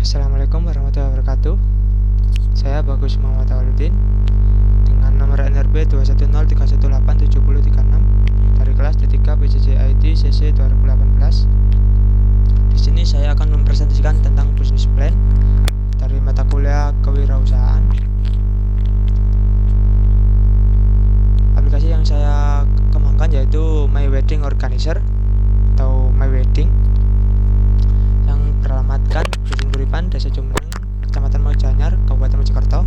Assalamualaikum warahmatullahi wabarakatuh. Saya Bagus Muhammad Awaludin dengan nomor NRB 210318736 dari kelas D3 PJJ IT CC 2018. Di sini saya akan mempresentasikan tentang business plan dari mata kuliah kewirausahaan. Aplikasi yang saya kembangkan yaitu My Wedding Organizer atau My Wedding yang beralamatkan Dusun Buripan, Desa Jumeneng, Kecamatan Mojanyar, Kabupaten Mojokerto,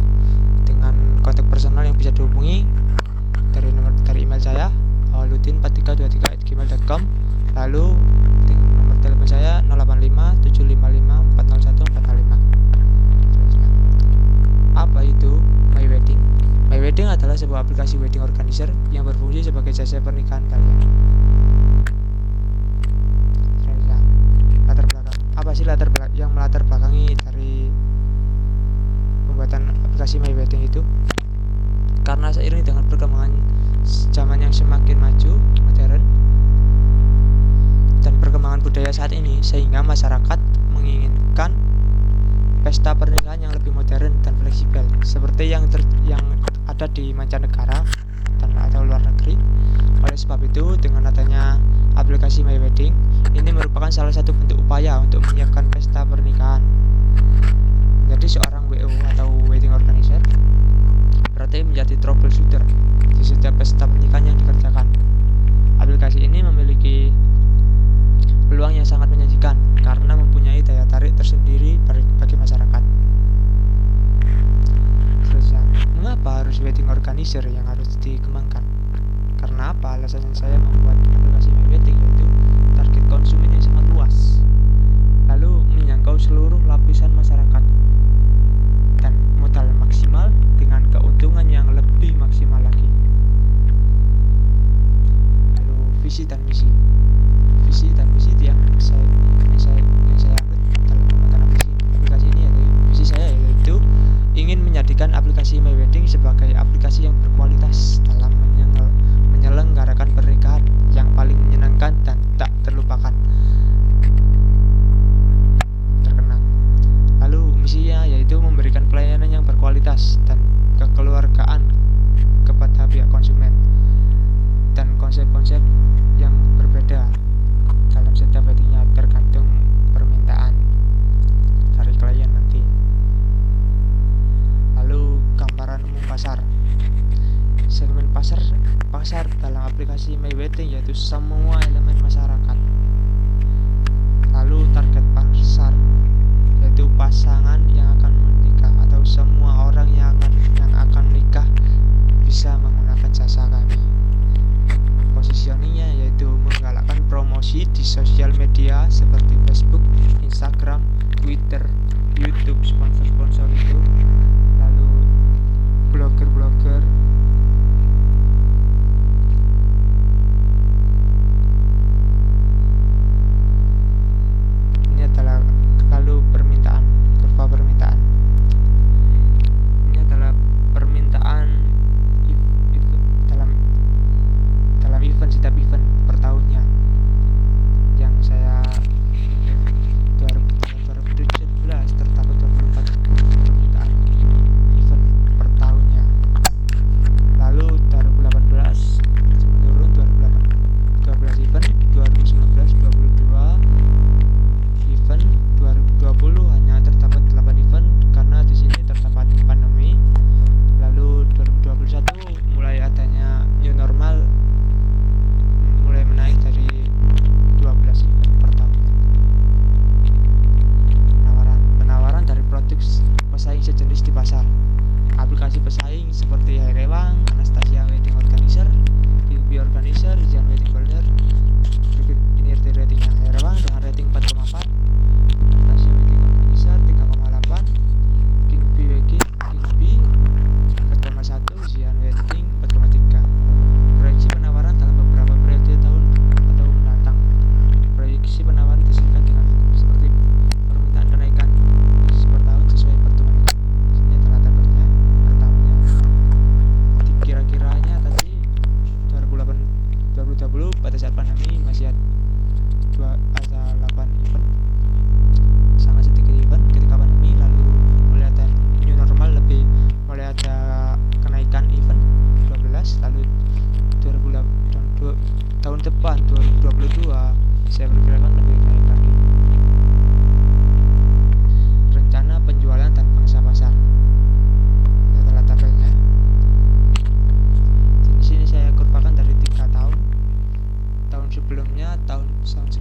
dengan kontak personal yang bisa dihubungi dari email saya awaludin4323@gmail.com, lalu dengan nomor telepon saya 085755401405. Apa itu My Wedding? My Wedding adalah sebuah aplikasi wedding organizer yang berfungsi sebagai jasa pernikahan kalian. Apa sih yang melatar belakangi dari pembuatan aplikasi My Wedding itu? Karena seiring dengan perkembangan zaman yang semakin maju, modern, dan perkembangan budaya saat ini, sehingga masyarakat menginginkan pesta pernikahan yang lebih modern dan fleksibel, seperti yang ada di mancanegara dan atau luar negeri. Oleh sebab itu, dengan adanya aplikasi My Wedding, ini merupakan salah satu bentuk upaya untuk menyiapkan pesta pernikahan. Menjadi seorang WO atau Wedding Organizer berarti menjadi troubleshooter di setiap pesta pernikahan yang dikerjakan. Aplikasi ini memiliki peluang yang sangat menjanjikan karena mempunyai daya tarik tersendiri bagi masyarakat. Selanjutnya, mengapa harus Wedding Organizer yang harus dikembangkan? Karena apa alasan saya membuat aplikasi My Wedding, yaitu target konsumen yang sangat luas, lalu menjangkau seluruh lapisan masyarakat, dan modal maksimal dengan keuntungan yang lebih maksimal lagi. Lalu visi dan misi yang saya anggap dalam pembuatan aplikasi ini, yaitu visi saya yaitu ingin menjadikan aplikasi My Wedding sebagai aplikasi yang berkualitas dalam menyelenggarakan pernikahan yang paling menyenangkan dan tak terlupakan. Terkenang. Lalu misinya yaitu memberikan pelayanan yang berkualitas dan kekeluargaan kepada pihak konsumen, dan konsep-konsep yang berbeda dalam setiap weddingnya tergantung permintaan dari klien nanti. Lalu gambaran umum pasar. Segmen pasar dalam aplikasi My Wedding yaitu semua elemen masyarakat. Lalu target pasar yaitu pasangan yang akan menikah atau semua orang yang akan menikah bisa menggunakan jasa kami. Positioningnya yaitu menggalakkan promosi di sosial media seperti Facebook, Instagram, Twitter, YouTube, sponsor itu, lalu blogger. Setiap event per tahunnya yang saya 2017 terdapat 24 permintaan event per tahunnya.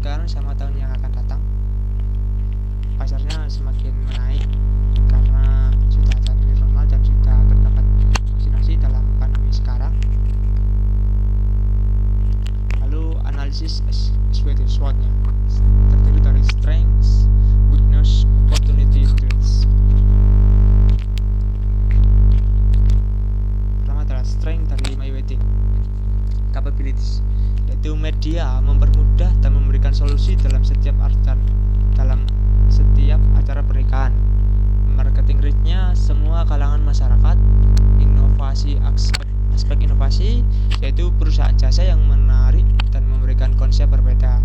sekarang sama tahun yang akan datang pasarnya semakin menaik karena sudah ada new normal dan sudah terdapat vaksinasi dalam pandemi sekarang. Lalu analisis SWOT-nya terdiri dari strengths, weakness, opportunity, threats. Pertama adalah strength dari MyWedding, capabilities, yaitu media mempermudah dan memberikan solusi dalam setiap acara pernikahan. Marketing reach-nya semua kalangan masyarakat. Inovasi, aspek inovasi, yaitu perusahaan jasa yang menarik dan memberikan konsep berbeda.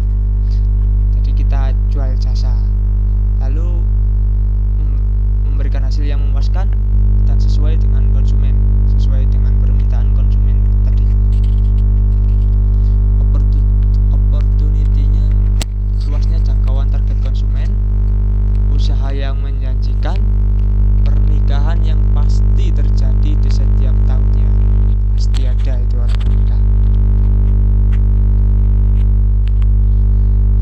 Jadi kita jual jasa, lalu memberikan hasil yang memuaskan dan sesuai dengan konsumen, sesuai dengan permintaan konsumen tadi. Opportunity-nya luasnya jangkauan target konsumen, usaha yang menjanjikan, pernikahan yang pasti terjadi di setiap tahunnya, pasti ada itu orang menikah.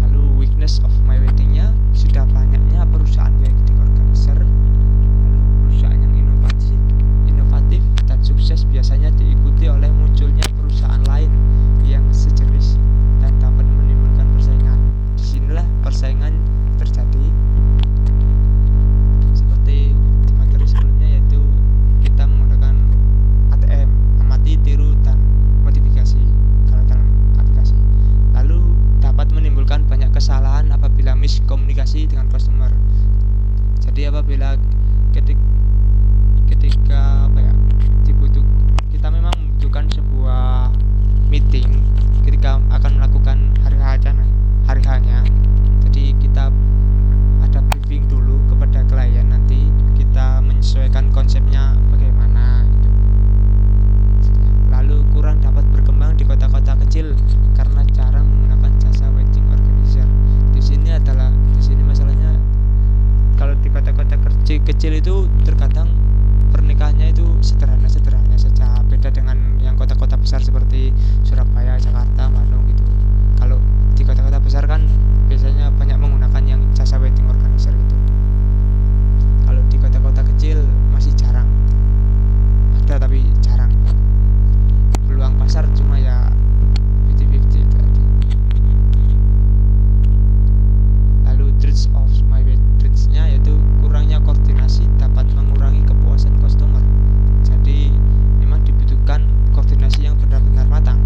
Lalu weakness of MyWedding-nya sudah banyaknya perusahaan wedding organizer. Lalu perusahaan yang inovatif dan sukses biasanya diikuti oleh munculnya perusahaan lain yang sejenis dan dapat menimbulkan persaingan. Disinilah persaingan terjadi. Seperti di materi sebelumnya, yaitu kita menggunakan ATM, amati, tiru, dan modifikasi kalau dalam aplikasi. Lalu dapat menimbulkan banyak kesalahan apabila miskomunikasi dengan customer. Jadi apabila ketika kita memang membutuhkan sebuah meeting ketika akan melakukan hari H-nya. Jadi kita ada briefing dulu kepada klien, nanti kita menyesuaikan konsepnya bagaimana itu. Lalu kurang dapat berkembang di kota-kota kecil karena jarang menggunakan jasa wedding organizer. Di sini masalahnya kalau di kota-kota kecil itu terkadang pernikahannya itu sederhana saja, beda dengan yang kota-kota besar seperti Surabaya, Jakarta, Bandung gitu. Kalau di kota-kota besar kan biasanya banyak menggunakan yang jasa wedding organizer gitu. Kalau di kota-kota kecil masih jarang, ada tapi jarang. Peluang pasar cuma ya 50-50 itu aja. Lalu traits of MyWedding-nya yaitu kurangnya koordinasi dapat mengurangi kepuasan customer. Jadi memang dibutuhkan koordinasi yang benar-benar matang.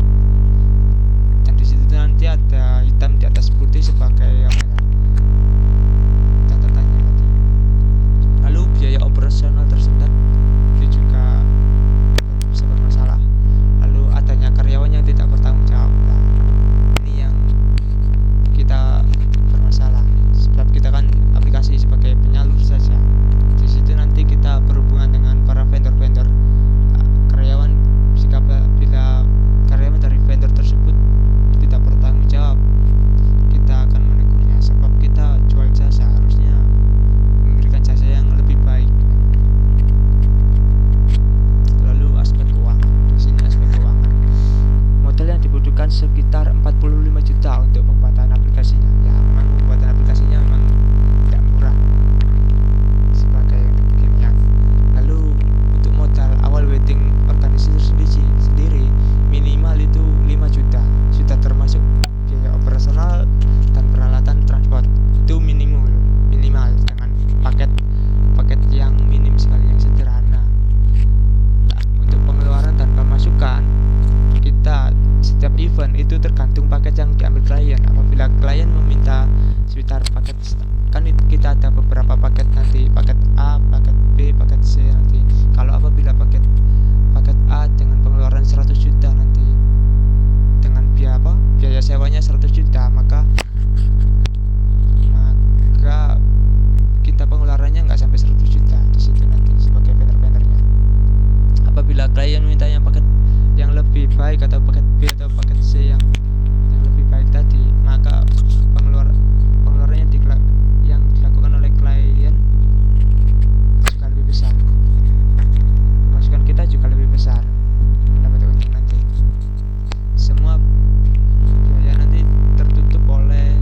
Dan di situ nanti ada hitam di atas putih sebagai catatannya tadi. Lalu biaya operasional tersendat itu juga bisa bermasalah. Lalu adanya karyawan yang tidak bertanggung jawab. Nah, ini yang kita bermasalah. Sebab kita kan aplikasi sebagai penyalur saja. Di situ nanti kita berhubungan dengan para vendor-vendor. Bila karyawan dari vendor tersebut tidak bertanggung jawab, kita akan menegurnya. Sebab kita jual jasa, harusnya memberikan jasa yang lebih baik. Lalu aspek keuangan. Di sini aspek keuangan. Modal yang dibutuhkan sekitar 45 juta untuk pembuatan aplikasinya. Ya, memang pembuatan aplikasinya memang tidak murah sebagai untuk beginian. Lalu untuk modal awal wedding organizer sendiri minimal itu 5 juta, sudah termasuk biaya operasional dan peralatan transport. Itu minimal dengan paket yang minim sekali, yang sederhana. Nah, untuk pengeluaran dan pemasukan, kita setiap event itu tergantung paket yang diambil klien. Apabila klien meminta sekitar paket, kan kita ada beberapa paket nanti, paket A, paket B, paket C nanti. Kalau apabila paket A dengan pengeluaran 100 juta nanti, dengan biaya sewanya 100 juta, maka kita pengeluarannya nggak sampai 100 juta di situ nanti sebagai vendor-vendornya. Apabila klien minta yang paket yang lebih baik atau paket B atau paket C yang lebih baik tadi, maka pengeluarannya yang dilakukan oleh klien juga lebih besar. Pemasukan kita juga lebih besar, dapat untung nanti. Semua biaya nanti tertutup oleh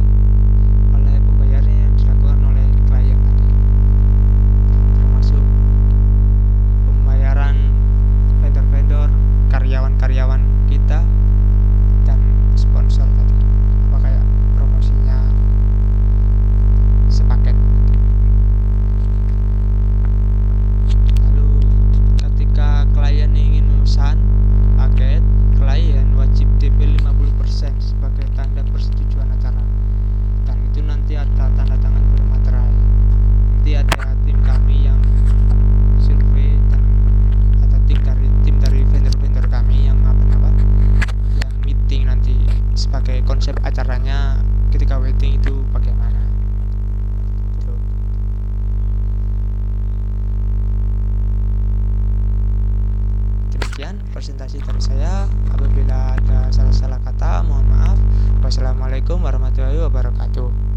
presentasi dari saya. Apabila ada salah-salah kata, mohon maaf. Wassalamualaikum warahmatullahi wabarakatuh.